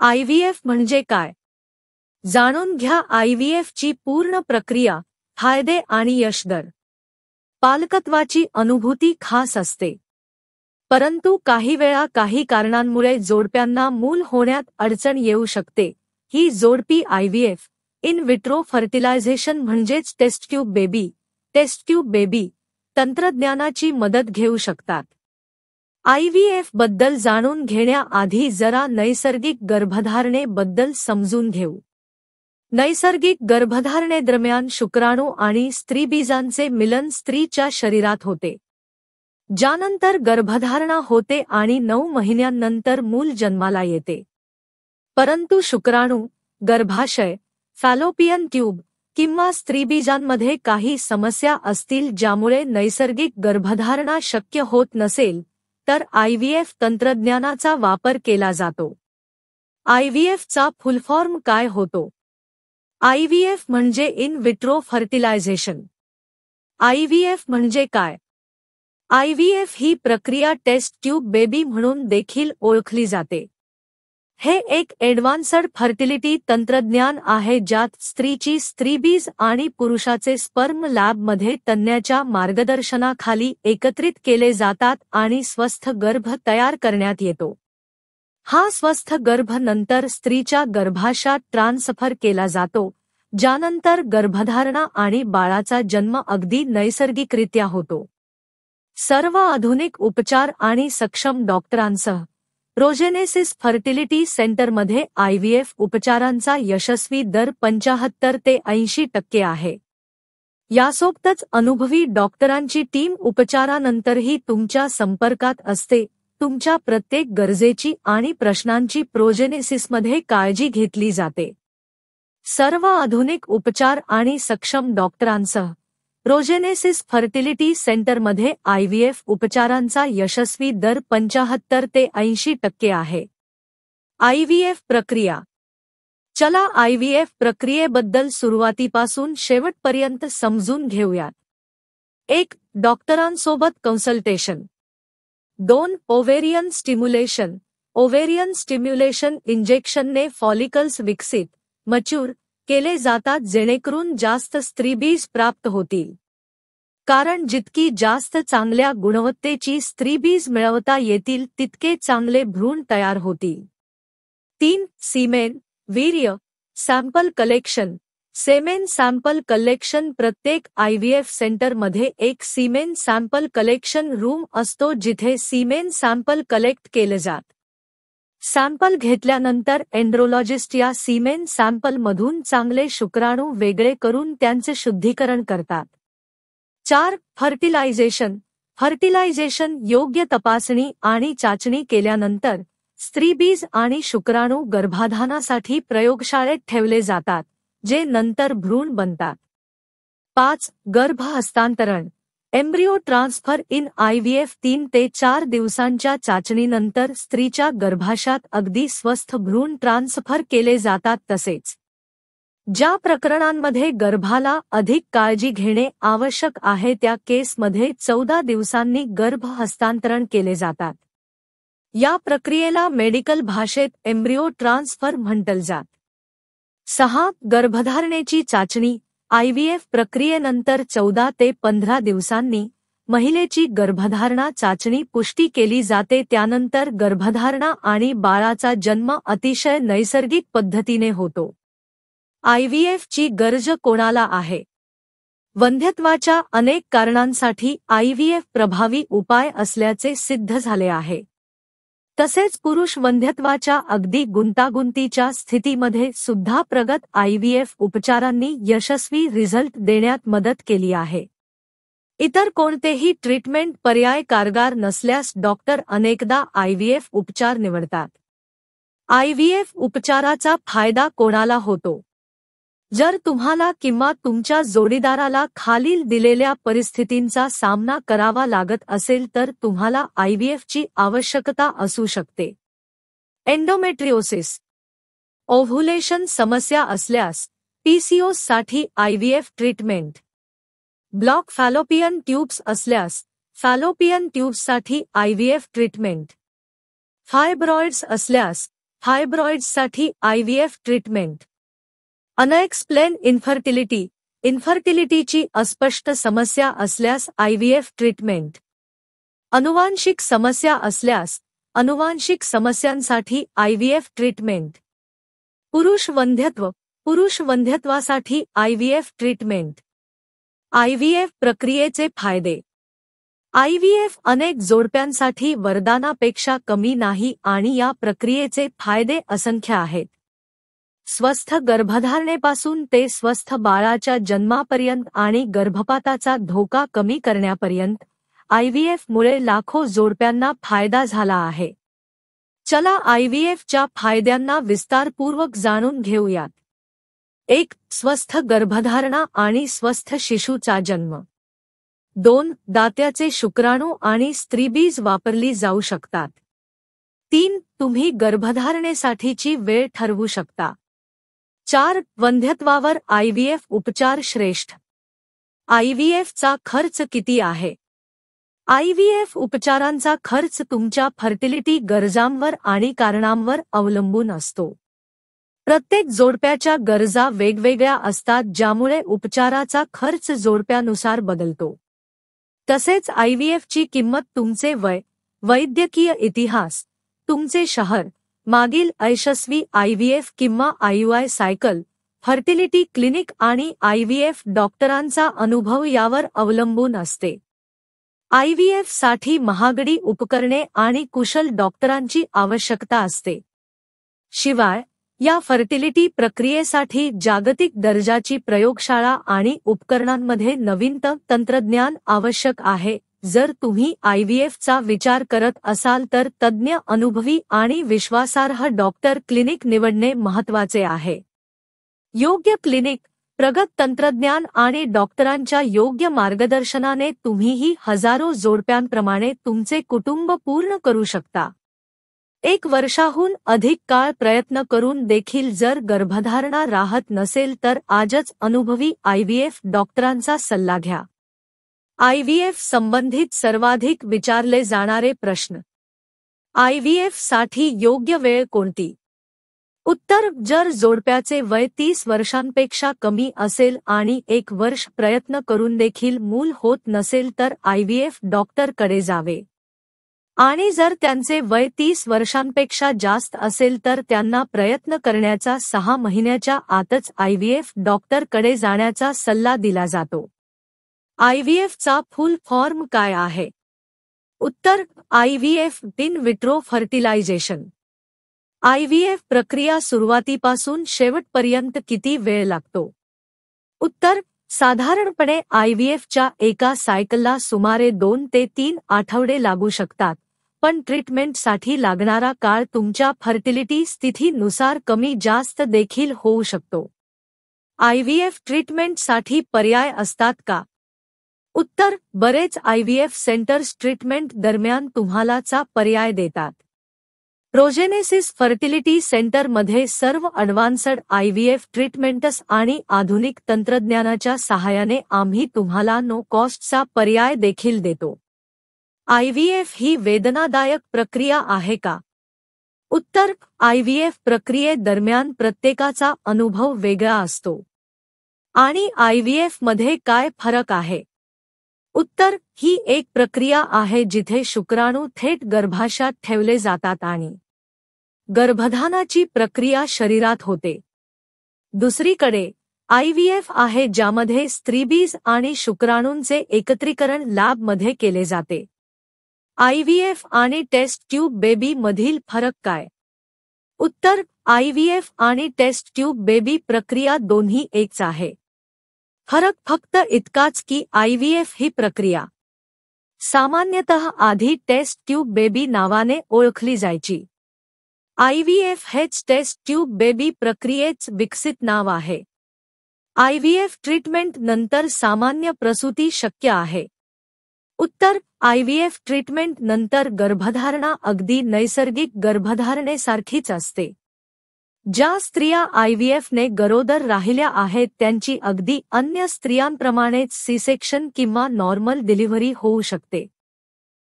IVF म्हणजे काय? जाणून घ्या आयव्हीएफ ची पूर्ण प्रक्रिया, फायदे आणि यशदर. पालकत्वाची अनुभूती खास असते. परंतु काही वेळा काही कारणांमुळे जोडप्यांना मूल होण्यात अडचण येऊ शकते. ही जोडपी आयव्हीएफ, इन विट्रो फर्टिलायझेशन म्हणजेच टेस्ट ट्यूब बेबी तंत्रज्ञानाची मदत घेऊ शकतात. आयव्हीएफ बद्दल जाणून घेण्याआधी जरा नैसर्गिक गर्भधारणे बद्दल समजून घेऊ. नैसर्गिक गर्भधारणेदरम्यान शुक्राणू आणि स्त्रीबीजांचे मिलन स्त्रीच्या शरीरात होते. ज्यानंतर गर्भधारणा होते आणि 9 महिन्यांनंतर मूल जन्माला येते. परंतु शुक्राणू, गर्भाशय, फॅलोपियन ट्यूब किंवा स्त्रीबीजांमध्ये काही समस्या असतील ज्यामुळे नैसर्गिक गर्भधारणा शक्य होत नसेल, तर आयव्हीएफ तंत्रज्ञानाचा वापर केला जातो. आयव्हीएफचा फुलफॉर्म काय होतो? आयव्हीएफ म्हणजे इन विट्रो फर्टिलायझेशन. आयव्हीएफ म्हणजे काय? आयव्हीएफ ही प्रक्रिया टेस्ट ट्यूब बेबी म्हणून देखील ओळखली जाते. हे एक ॲडव्हान्स्ड फर्टिलिटी तंत्रज्ञान आहे ज्यात स्त्रीची स्त्रीबीज आणि पुरुषाचे स्पर्म लॅबमध्ये तज्ञाच्या मार्गदर्शनाखाली एकत्रित केले जातात आणि स्वस्थ गर्भ तयार करण्यात येतो. हा स्वस्थ गर्भ नंतर स्त्रीच्या गर्भाशयात ट्रान्सफर केला जातो, ज्यानंतर गर्भधारणा आणि बाळाचा जन्म अगदी नैसर्गिकरित्या होतो. सर्व आधुनिक उपचार आणि सक्षम डॉक्टरांसह प्रोजेनेसिस फर्टिलिटी सेंटरमध्ये आयव्हीएफ उपचारांचा यशस्वी दर 75 ते 80% आहे. यासोबतच अनुभवी डॉक्टरांची टीम उपचारानंतरही तुमच्या संपर्कात असते. तुमच्या प्रत्येक गरजेची आणि प्रश्नांची प्रोजेनेसिसमध्ये काळजी घेतली जाते. सर्व आधुनिक उपचार आणि सक्षम डॉक्टरांसह प्रोजेनेसिस फर्टिलिटी सेंटरमध्ये आयव्हीएफ उपचारांचा यशस्वी दर 75 ते 80% आहे. आयव्हीएफ प्रक्रिया. चला आयव्हीएफ प्रक्रियेबद्दल सुरुवातीपासून शेवटपर्यंत समजून घेऊयात. 1. डॉक्टरांसोबत consultation. 2. Ovarian stimulation. Ovarian stimulation इंजेक्शनने फॉलिकल्स विकसित, मच्युर केले जातात जेणेकरून जास्त स्त्रीबीज प्राप्त होतील. कारण जितकी जास्त चांगल्या गुणवत्तेची स्त्रीबीज मिळवता येतील तितके चांगले भ्रूण तयार होतील. 3. सीमेन, वीर्य, sample collection. Semen sample collection. प्रत्येक आयव्हीएफ सेंटरमध्ये एक सीमेन सॅम्पल कलेक्शन रूम असतो जिथे सीमेन सॅम्पल कलेक्ट केले जातात. सॅम्पल घेतल्यानंतर एंड्रोलॉजिस्ट या सीमेन सॅम्पलमधून चांगले शुक्राणू वेगळे करून त्यांचे शुद्धीकरण करतात. 4. फर्टिलायझेशन. फर्टिलायझेशन योग्य तपासणी आणि चाचणी केल्यानंतर स्त्रीबीज आणि शुक्राणू गर्भाधानासाठी प्रयोगशाळेत ठेवले जातात, जे नंतर भ्रूण बनतात. 5. गर्भ हस्तांतरण. Embryo transfer in IVF. 3 ते 4 दिवसांच्या चाचणीनंतर स्त्रीच्या गर्भाशयात अगदी स्वस्थ भ्रूण ट्रान्सफर केले जातात. तसेच ज्या प्रकरणांमध्ये गर्भाला अधिक काळजी घेणे आवश्यक आहे त्या केसमध्ये 14 दिवसांनी गर्भ हस्तांतरण केले जातात. या प्रक्रियेला मेडिकल भाषेत एम्ब्रियो ट्रान्सफर म्हटले जाते. 6. गर्भधारणेची चाचणी. आयव्हीएफ प्रक्रियेनंतर 14 ते 15 दिवसांनी महिलेची गर्भधारणा चाचणी पुष्टी केली जाते. त्यानंतर गर्भधारणा आणि बाळाचा जन्म अतिशय नैसर्गिक पद्धतीने होतो. आयव्हीएफची गरज कोणाला आहे? वंध्यत्वाच्या अनेक कारणांसाठी आयव्हीएफ प्रभावी उपाय असल्याचे सिद्ध झाले आहे. तसेच पुरुष वंध्यत्वाच्या अगदी गुंतागुंतीच्या स्थितीमध्ये सुद्धा प्रगत आयव्हीएफ उपचारांनी यशस्वी रिझल्ट देण्यात मदत केली आहे. इतर कोणतेही ट्रीटमेंट पर्याय कारगर नसल्यास डॉक्टर अनेकदा आयव्हीएफ उपचार निवडतात. आयव्हीएफ उपचाराचा फायदा कोणाला होतो? जर तुम्हाला किंवा तुमच्या जोडीदाराला खालील दिलेल्या परिस्थितींचा सामना करावा लागत असेल तर तुम्हाला आयव्हीएफची आवश्यकता असू शकते. एंडोमेट्रिओसिस. ओव्ह्युलेशन समस्या असल्यास पीसीओएससाठी IVF treatment. Block fallopian tubes असल्यास फॅलोपियन ट्यूब्ससाठी आयव्हीएफ ट्रीटमेंट. फायब्रॉइड्स असल्यास फायब्रॉइड्ससाठी IVF ट्रीटमेंट. Unexplained infertility. इन्फर्टिलिटीची अस्पष्ट समस्या असल्यास IVF ट्रीटमेंट. अनुवांशिक समस्या असल्यास अनुवांशिक समस्यांसाठी IVF ट्रीटमेंट. पुरुष वंध्यत्व. पुरुष वंध्यत्वासाठी IVF ट्रीटमेंट. IVF प्रक्रियेचे फायदे. IVF अनेक जोडप्यांसाठी वरदानापेक्षा कमी नाही आणि या प्रक्रियेचे फायदे असंख्य आहेत. स्वस्थ गर्भधारणेपासून ते स्वस्थ बाळाच्या जन्मापर्यंत आणि गर्भपाताचा धोका कमी करण्यापर्यंत IVF मुळे लाखो जोडप्यांना फायदा झाला आहे. चला IVF च्या फायद्यांना विस्तारपूर्वक जाणून घेऊयात. 1. स्वस्थ गर्भधारणा आणि स्वस्थ शिशुचा जन्म. 2. दात्याचे शुक्राणू आणि स्त्रीबीज वापरली जाऊ शकतात. 3. तुम्ही गर्भधारणेसाठीची वेळ ठरवू शकता. 4. वंध्यत्वावर IVF उपचार श्रेष्ठ. IVF चा खर्च किती आहे? IVF उपचारांचा खर्च तुमच्या फर्टिलिटी गरजांवर आणि कारणांवर अवलंबून असतो. प्रत्येक जोडप्याच्या गरजा वेगवेगळ्या असतात, ज्यामुळे उपचाराचा खर्च जोडप्यानुसार बदलतो. तसेच IVF ची किंमत तुमचे वय, वैद्यकीय इतिहास, तुमचे शहर, मागील अयशस्वी IVF किंवा IUI सायकल, फर्टिलिटी क्लिनिक आणि IVF डॉक्टरांचा अनुभव यावर अवलंबून असते. IVF साठी महागडी उपकरणे आणि कुशल डॉक्टरांची आवश्यकता असते. शिवाय या फर्टिलिटी प्रक्रियेसाठी जागतिक दर्जाची प्रयोगशाळा आणि उपकरणांमध्ये नवीनतम तंत्रज्ञान आवश्यक आहे. जर तुम्ही IVF चा विचार करत असाल तर तज्ज्ञ, अनुभवी आणि विश्वासार्ह डॉक्टर क्लिनिक निवडणे महत्त्वाचे आहे. योग्य क्लिनिक, प्रगत तंत्रज्ञान आणि डॉक्टरांच्या योग्य मार्गदर्शनाने तुम्हीही हजारो जोडप्यांप्रमाणे तुमचे कुटुंब पूर्ण करू शकता. 1 वर्षाहून अधिक काळ प्रयत्न करून देखील जर गर्भधारणा राहत नसेल तर आजच अनुभवी IVF डॉक्टरांचा सल्ला घ्या. IVF संबंधित सर्वाधिक विचारले जाणारे प्रश्न. IVF साठी योग्य वेळ कोणती? उत्तर: जर जोडप्याचे वय 30 वर्षांपेक्षा कमी असेल आणि 1 वर्ष प्रयत्न करून देखील मूल होत नसेल तर IVF डॉक्टरकडे जावे. आणि जर त्यांचे वय 30 वर्षांपेक्षा जास्त असेल तर त्यांना प्रयत्न करण्याचा 6 महिन्याच्या आतच IVF डॉक्टरकडे जाण्याचा सल्ला दिला जातो. IVF चा फुल फॉर्म काय आहे? उत्तर: IVF in vitro fertilisation. IVF प्रक्रिया सुरुवातीपासून शेवटपर्यंत किती वेळ लागतो? उत्तर: साधारणपणे IVF च्या एका सायकलला सुमारे 2 ते 3 आठवडे लागू शकतात, पण ट्रीटमेंटसाठी लागणारा काळ तुमच्या फर्टिलिटी स्थितीनुसार कमी जास्त देखील होऊ शकतो. IVF ट्रीटमेंटसाठी पर्याय असतात का? उत्तर: बरेच IVF सेंटर्स ट्रीटमेंट दरम्यान तुम्हाला चा पर्याय देतात. प्रोजेनेसिस फर्टिलिटी सेंटरमध्ये सर्व ॲडव्हान्स्ड IVF ट्रीटमेंट्स आणि आधुनिक तंत्रज्ञानाच्या सहाय्याने आम्ही तुम्हाला नो कॉस्टचा पर्याय देखील देतो. IVF ही वेदनादायक प्रक्रिया आहे का? उत्तर: IVF प्रक्रियेदरम्यान प्रत्येकाचा अनुभव वेगळा असतो. आणि IVF मध्ये काय फरक आहे? उत्तर: ही एक प्रक्रिया आहे जिथे शुक्राणू थेट गर्भाशयात ठेवले जातात आणि गर्भधानाची प्रक्रिया शरीरात होते. दुसरीकडे IVF आहे ज्यामध्ये स्त्रीबीज आणि शुक्राणूंचे एकत्रीकरण लॅबमध्ये केले जाते. IVF आणि टेस्ट ट्यूब बेबी मधील फरक काय? उत्तर: IVF आणि टेस्ट ट्यूब बेबी प्रक्रिया दोन्ही एकच आहे. फरक फक्त इतकाच की IVF ही प्रक्रिया सामान्यतः आधी टेस्ट ट्यूब बेबी नावाने ओळखली जायची. IVF हेच टेस्ट ट्यूब बेबी प्रक्रियेच विकसित नाव आहे. IVF ट्रीटमेंट नंतर सामान्य प्रसूती शक्य आहे. उत्तर: IVF ट्रीटमेंट नंतर गर्भधारणा अगदी नैसर्गिक गर्भधारणेसारखीच असते. ज्या स्त्रिया IVF ने गरोदर राहिल्या आहेत त्यांची अगदी अन्य स्त्रियांप्रमाणेच C-सेक्शन किंवा नॉर्मल डिलिव्हरी होऊ शकते.